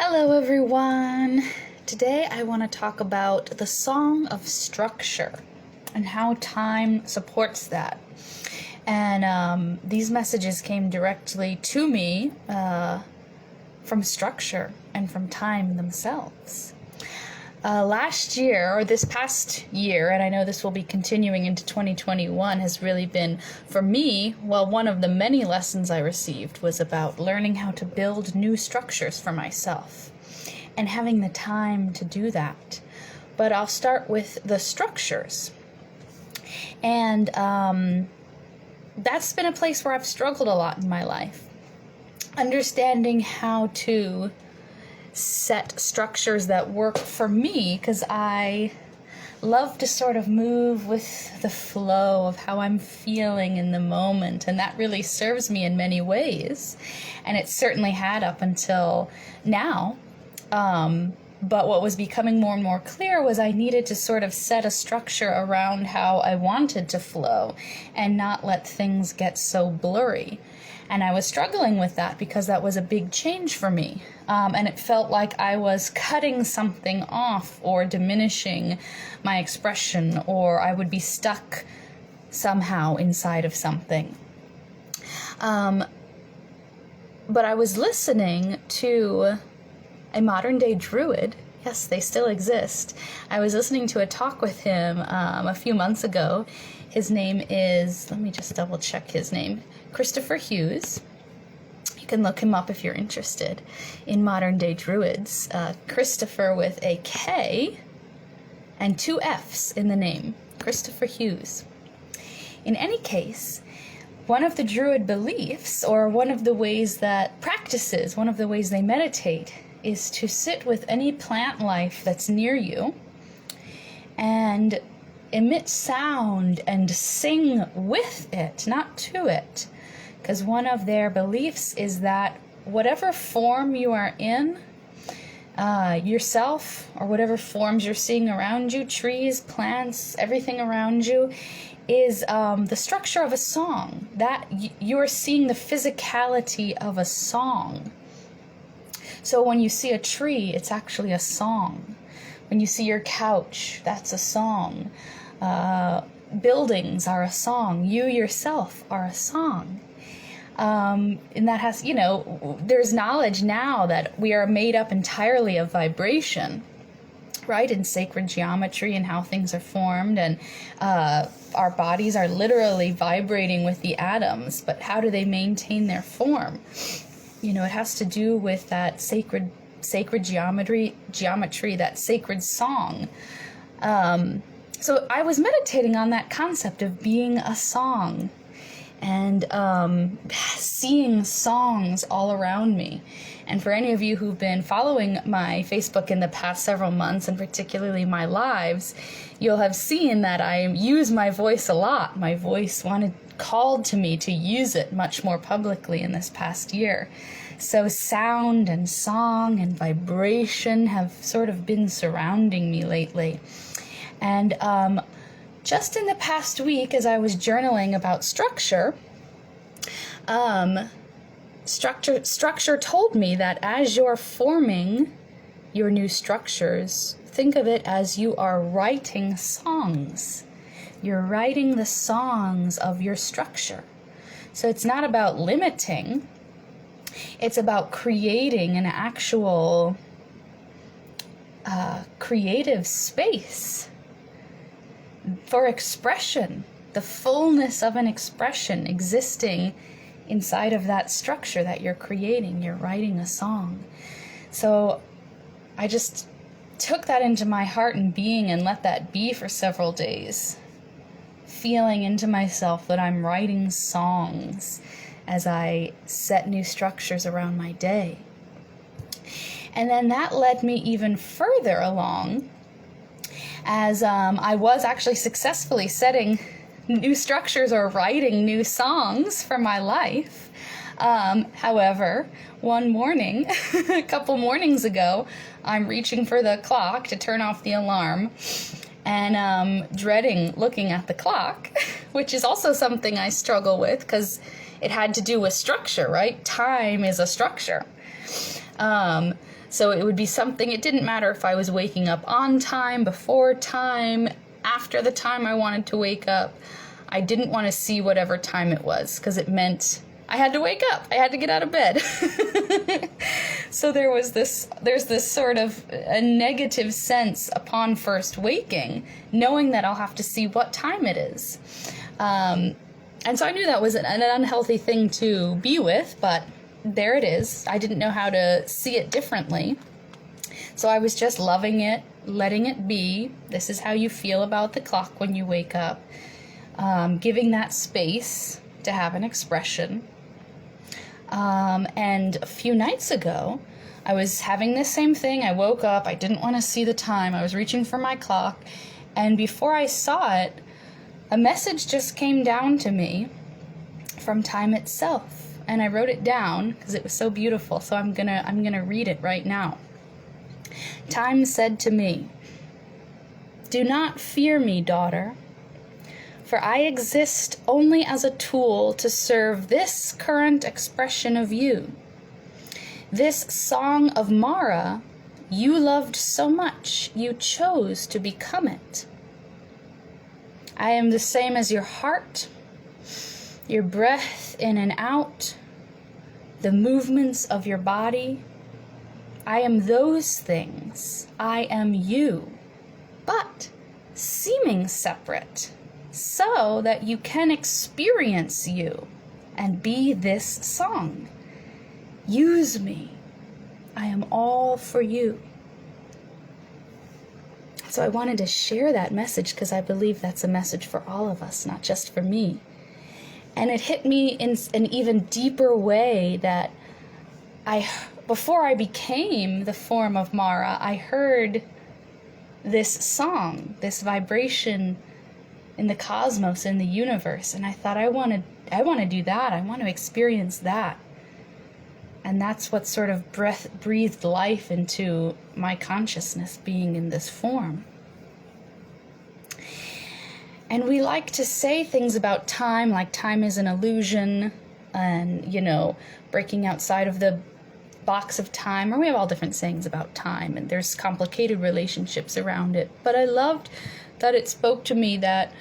Hello everyone! Today I want to talk about the Song of Structure and how time supports that. And these messages came directly to me from structure and from time themselves. Last year, or this past year, and I know this will be continuing into 2021, has really been, for me, one of the many lessons I received was about learning how to build new structures for myself and having the time to do that. But I'll start with the structures. And that's been a place where I've struggled a lot in my life. Understanding how to set structures that work for me, because I love to sort of move with the flow of how I'm feeling in the moment, and that really serves me in many ways, and it certainly had up until now. But what was becoming more and more clear was I needed to sort of set a structure around how I wanted to flow and not let things get so blurry. And I was struggling with that because that was a big change for me. And it felt like I was cutting something off or diminishing my expression, or I would be stuck somehow inside of something. But I was listening to a modern day druid. Yes, they still exist. I was listening to a talk with him a few months ago. His name is, let me just double check his name, Christopher Hughes. You can look him up if you're interested in modern day druids. Christopher with a K and two F's in the name, Christopher Hughes. In any case, one of the druid beliefs, or one of the ways that practices, one of the ways they meditate, is to sit with any plant life that's near you and emit sound and sing with it, not to it. Because one of their beliefs is that whatever form you are in, yourself, or whatever forms you're seeing around you, trees, plants, everything around you, is the structure of a song. That you're seeing the physicality of a song. So when you see a tree, it's actually a song. When you see your couch, that's a song. Buildings are a song. You yourself are a song. And that has, there's knowledge now that we are made up entirely of vibration, right? In sacred geometry and how things are formed, and our bodies are literally vibrating with the atoms, but how do they maintain their form? It has to do with that sacred geometry, that sacred song. So I was meditating on that concept of being a song and seeing songs all around me. And for any of you who've been following my Facebook in the past several months, and particularly my lives, you'll have seen that I use my voice a lot. My voice called to me to use it much more publicly in this past year. So sound and song and vibration have sort of been surrounding me lately. And just in the past week, as I was journaling about structure, structure told me that as you're forming your new structures, think of it as you are writing songs. You're writing the songs of your structure. So it's not about limiting. It's about creating an actual creative space for expression, the fullness of an expression existing inside of that structure that you're creating. You're writing a song. So I just took that into my heart and being and let that be for several days, feeling into myself that I'm writing songs as I set new structures around my day. And then that led me even further along, as I was actually successfully setting new structures or writing new songs for my life. However, one morning, a couple mornings ago, I'm reaching for the clock to turn off the alarm, and dreading looking at the clock, which is also something I struggle with, because it had to do with structure, right? Time is a structure. So it would be something, it didn't matter if I was waking up on time, before time, after the time I wanted to wake up. I didn't want to see whatever time it was, because it meant I had to wake up. I had to get out of bed. So there's this sort of a negative sense upon first waking, knowing that I'll have to see what time it is. And so I knew that was an unhealthy thing to be with, but there it is. I didn't know how to see it differently. So I was just loving it, letting it be. This is how you feel about the clock when you wake up. Giving that space to have an expression. And a few nights ago, I was having this same thing. I woke up. I didn't want to see the time. I was reaching for my clock. And before I saw it, a message just came down to me from time itself. And I wrote it down because it was so beautiful. So I'm gonna read it right now. Time said to me, "Do not fear me, daughter, for I exist only as a tool to serve this current expression of you. This song of Mara you loved so much you chose to become it. I am the same as your heart, your breath in and out, the movements of your body. I am those things. I am you, but seeming separate, so that you can experience you and be this song. Use me. I am all for you." So I wanted to share that message because I believe that's a message for all of us, not just for me. And it hit me in an even deeper way that before I became the form of Mara, I heard this song, this vibration in the cosmos, in the universe, and I thought, I want to do that. I want to experience that. And that's what sort of breathed life into my consciousness being in this form. And we like to say things about time, like time is an illusion, and, breaking outside of the box of time, or we have all different sayings about time, and there's complicated relationships around it. But I loved that it spoke to me that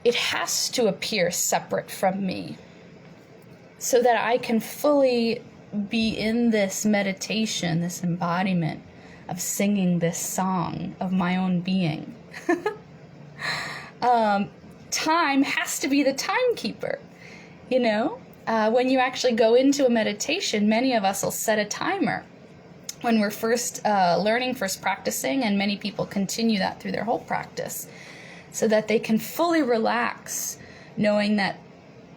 it has to appear separate from me so that I can fully be in this meditation, this embodiment of singing this song of my own being. Time has to be the timekeeper, when you actually go into a meditation, many of us will set a timer when we're first learning, first practicing, and many people continue that through their whole practice so that they can fully relax, knowing that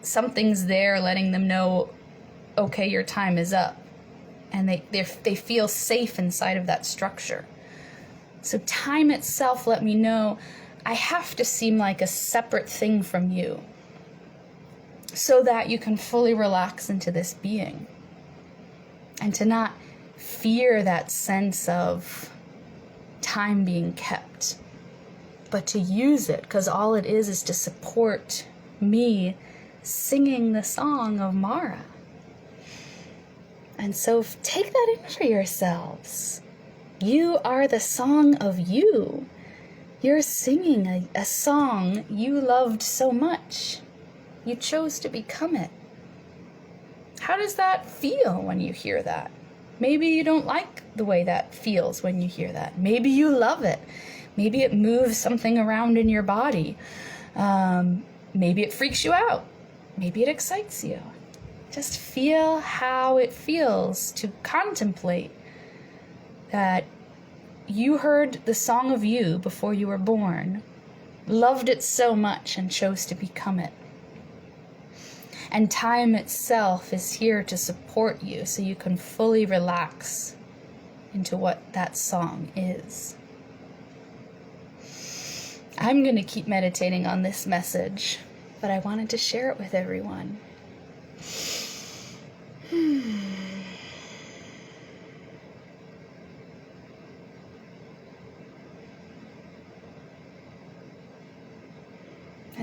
something's there letting them know, okay, your time is up, and they feel safe inside of that structure. So time itself let me know I have to seem like a separate thing from you so that you can fully relax into this being and to not fear that sense of time being kept, but to use it, because all it is to support me singing the song of Mara. And so take that in for yourselves. You are the song of you. You're singing a song you loved so much. You chose to become it. How does that feel when you hear that? Maybe you don't like the way that feels when you hear that. Maybe you love it. Maybe it moves something around in your body. Maybe it freaks you out. Maybe it excites you. Just feel how it feels to contemplate that you heard the song of you before you were born, loved it so much and chose to become it. And time itself is here to support you so you can fully relax into what that song is. I'm going to keep meditating on this message, but I wanted to share it with everyone.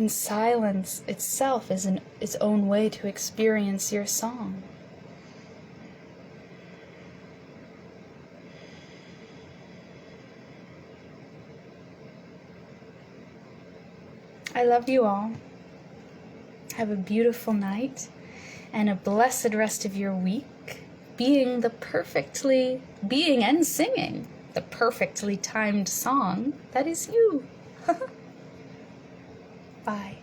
And silence itself is its own way to experience your song. I love you all. Have a beautiful night and a blessed rest of your week, being and singing the perfectly timed song that is you. Bye.